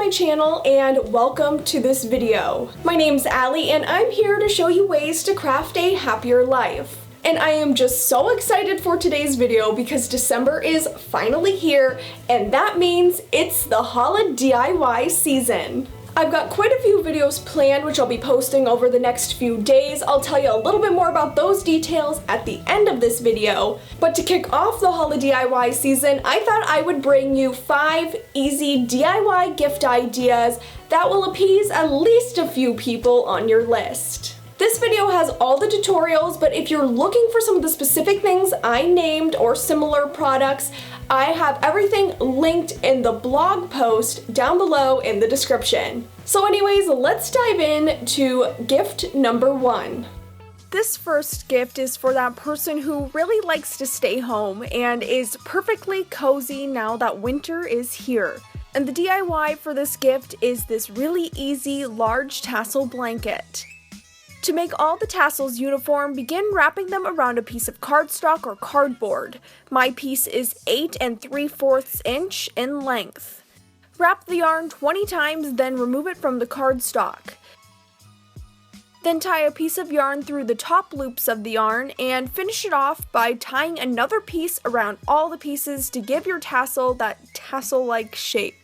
my channel and welcome to this video. My name's Allie and I'm here to show you ways to craft a happier life. And I am just so excited for today's video because December is finally here and that means it's the HoliDIY season. I've got quite a few videos planned which I'll be posting over the next few days. I'll tell you a little bit more about those details at the end of this video. But to kick off the HoliDIY season, I thought I would bring you 5 easy DIY gift ideas that will appease at least a few people on your list. This video has all the tutorials, but if you're looking for some of the specific things I named or similar products, I have everything linked in the blog post down below in the description. So anyways, let's dive in to gift number 1. This first gift is for that person who really likes to stay home and is perfectly cozy now that winter is here. And the DIY for this gift is this really easy large tassel blanket. To make all the tassels uniform, begin wrapping them around a piece of cardstock or cardboard. My piece is 8 3/4 inch in length. Wrap the yarn 20 times, then remove it from the cardstock. Then tie a piece of yarn through the top loops of the yarn and finish it off by tying another piece around all the pieces to give your tassel that tassel-like shape.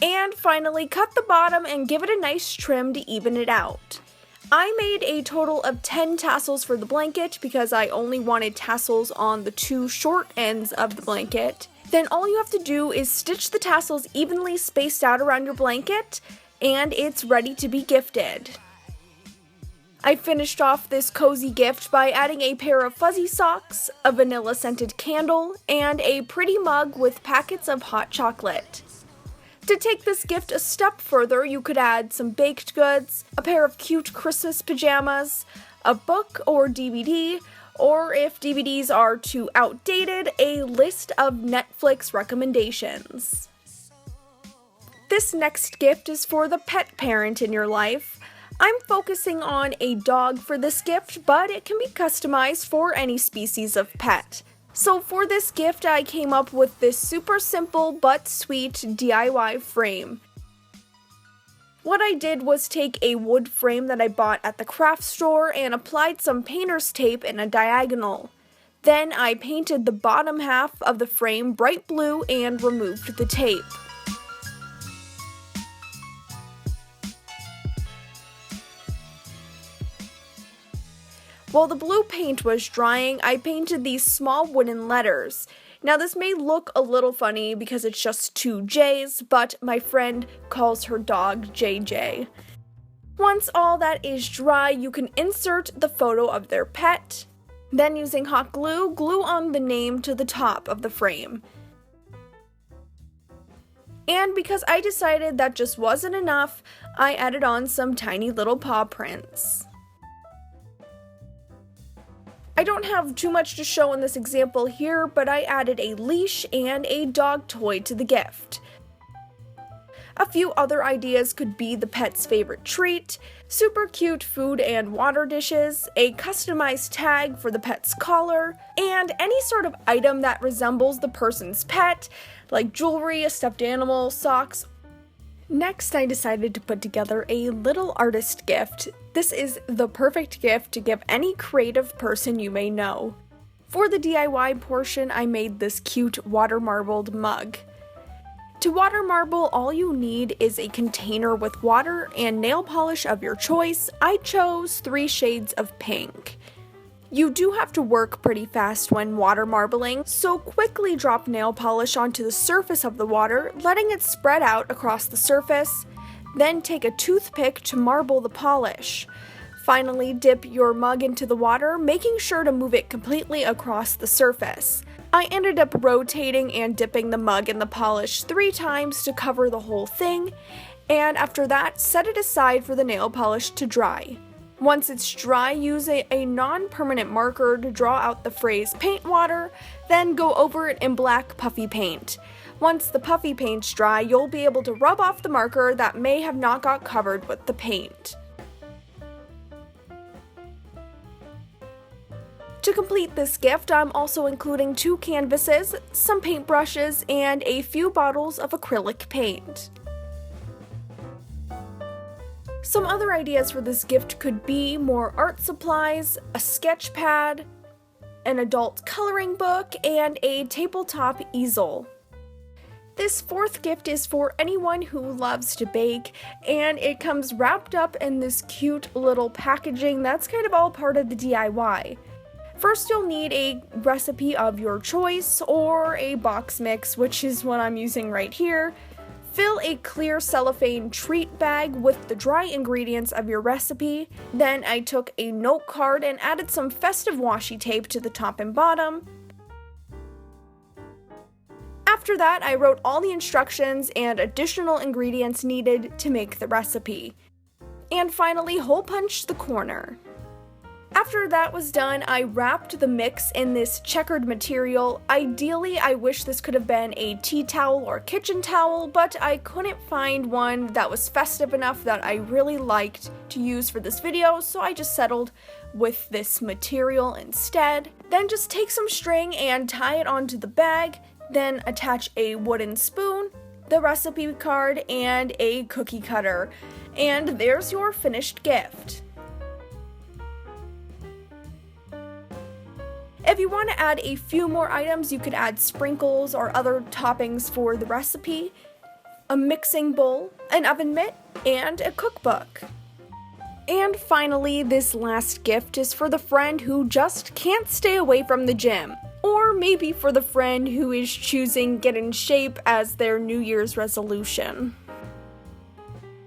And finally, cut the bottom and give it a nice trim to even it out. I made a total of 10 tassels for the blanket because I only wanted tassels on the 2 short ends of the blanket. Then all you have to do is stitch the tassels evenly spaced out around your blanket, and it's ready to be gifted. I finished off this cozy gift by adding a pair of fuzzy socks, a vanilla scented candle, and a pretty mug with packets of hot chocolate. To take this gift a step further, you could add some baked goods, a pair of cute Christmas pajamas, a book or DVD, or if DVDs are too outdated, a list of Netflix recommendations. This next gift is for the pet parent in your life. I'm focusing on a dog for this gift, but it can be customized for any species of pet. So for this gift, I came up with this super simple but sweet DIY frame. What I did was take a wood frame that I bought at the craft store and applied some painter's tape in a diagonal. Then I painted the bottom half of the frame bright blue and removed the tape. While the blue paint was drying, I painted these small wooden letters. Now this may look a little funny because it's just 2 J's, but my friend calls her dog JJ. Once all that is dry, you can insert the photo of their pet. Then using hot glue, glue on the name to the top of the frame. And because I decided that just wasn't enough, I added on some tiny little paw prints. I don't have too much to show in this example here, but I added a leash and a dog toy to the gift. A few other ideas could be the pet's favorite treat, super cute food and water dishes, a customized tag for the pet's collar, and any sort of item that resembles the person's pet, like jewelry, a stuffed animal, socks. Next, I decided to put together a little artist gift. This is the perfect gift to give any creative person you may know. For the DIY portion, I made this cute water marbled mug. To water marble, all you need is a container with water and nail polish of your choice. I chose 3 shades of pink. You do have to work pretty fast when water marbling, so quickly drop nail polish onto the surface of the water, letting it spread out across the surface. Then take a toothpick to marble the polish. Finally, dip your mug into the water, making sure to move it completely across the surface. I ended up rotating and dipping the mug in the polish 3 times to cover the whole thing, and after that, set it aside for the nail polish to dry. Once it's dry, use a non-permanent marker to draw out the phrase paint water, then go over it in black puffy paint. Once the puffy paint's dry, you'll be able to rub off the marker that may have not got covered with the paint. To complete this gift, I'm also including 2 canvases, some paintbrushes, and a few bottles of acrylic paint. Some other ideas for this gift could be more art supplies, a sketch pad, an adult coloring book, and a tabletop easel. This 4th gift is for anyone who loves to bake, and it comes wrapped up in this cute little packaging that's kind of all part of the DIY. First, you'll need a recipe of your choice, or a box mix, which is what I'm using right here. Fill a clear cellophane treat bag with the dry ingredients of your recipe. Then I took a note card and added some festive washi tape to the top and bottom. After that, I wrote all the instructions and additional ingredients needed to make the recipe. And finally, hole punched the corner. After that was done, I wrapped the mix in this checkered material. Ideally, I wish this could have been a tea towel or kitchen towel, but I couldn't find one that was festive enough that I really liked to use for this video, so I just settled with this material instead. Then just take some string and tie it onto the bag, then attach a wooden spoon, the recipe card, and a cookie cutter. And there's your finished gift. If you want to add a few more items, you could add sprinkles or other toppings for the recipe, a mixing bowl, an oven mitt, and a cookbook. And finally, this last gift is for the friend who just can't stay away from the gym, or maybe for the friend who is choosing get in shape as their New Year's resolution.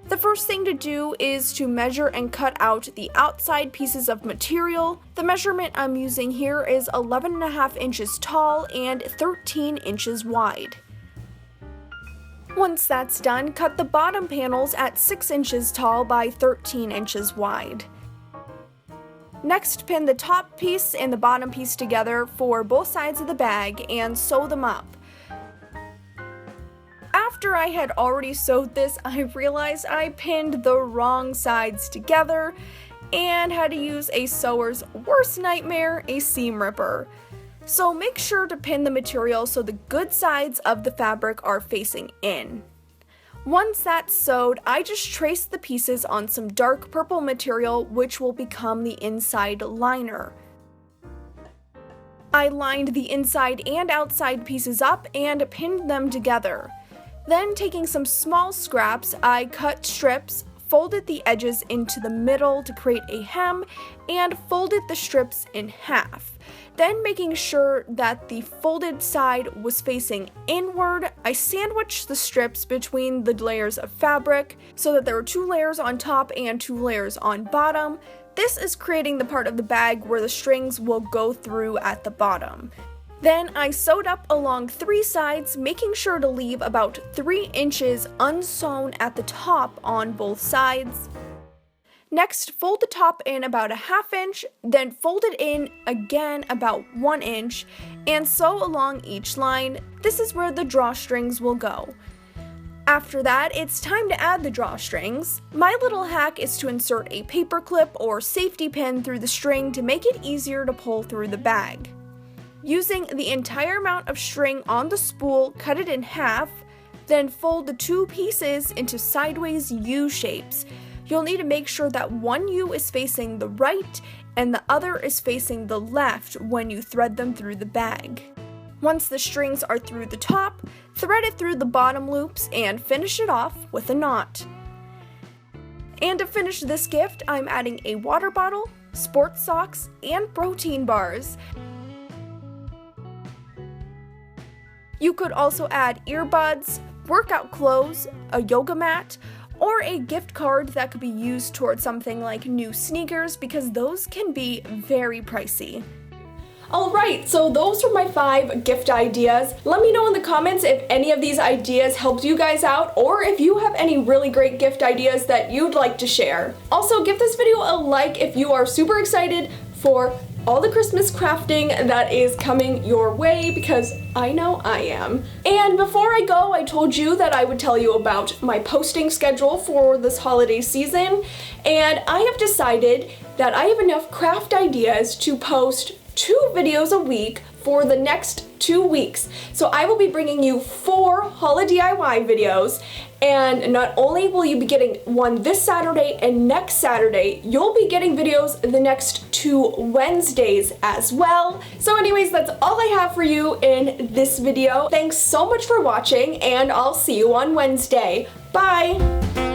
The first thing to do is to measure and cut out the outside pieces of material. The measurement I'm using here is 11.5 inches tall and 13 inches wide. Once that's done, cut the bottom panels at 6 inches tall by 13 inches wide. Next, pin the top piece and the bottom piece together for both sides of the bag and sew them up. After I had already sewed this, I realized I pinned the wrong sides together and had to use a sewer's worst nightmare, a seam ripper. So make sure to pin the material so the good sides of the fabric are facing in. Once that's sewed, I just traced the pieces on some dark purple material, which will become the inside liner. I lined the inside and outside pieces up and pinned them together. Then, taking some small scraps, I cut strips, folded the edges into the middle to create a hem, and folded the strips in half. Then, making sure that the folded side was facing inward, I sandwiched the strips between the layers of fabric so that there were 2 layers on top and 2 layers on bottom. This is creating the part of the bag where the strings will go through at the bottom. Then I sewed up along 3 sides, making sure to leave about 3 inches unsewn at the top on both sides. Next, fold the top in about a 1/2 inch, then fold it in again about 1 inch, and sew along each line. This is where the drawstrings will go. After that, it's time to add the drawstrings. My little hack is to insert a paper clip or safety pin through the string to make it easier to pull through the bag. Using the entire amount of string on the spool, cut it in half, then fold the 2 pieces into sideways U shapes. You'll need to make sure that one U is facing the right and the other is facing the left when you thread them through the bag. Once the strings are through the top, thread it through the bottom loops and finish it off with a knot. And to finish this gift, I'm adding a water bottle, sports socks, and protein bars. You could also add earbuds, workout clothes, a yoga mat, or a gift card that could be used towards something like new sneakers because those can be very pricey. Alright, so those were my 5 gift ideas. Let me know in the comments if any of these ideas helped you guys out or if you have any really great gift ideas that you'd like to share. Also, give this video a like if you are super excited for all the Christmas crafting that is coming your way because I know I am. And before I go, I told you that I would tell you about my posting schedule for this holiday season, and I have decided that I have enough craft ideas to post 2 videos a week for the next 2 weeks. So I will be bringing you 4 HoliDIY videos, and not only will you be getting one this Saturday and next Saturday, you'll be getting videos the next 2 Wednesdays as well. So anyways, that's all I have for you in this video. Thanks so much for watching, and I'll see you on Wednesday. Bye!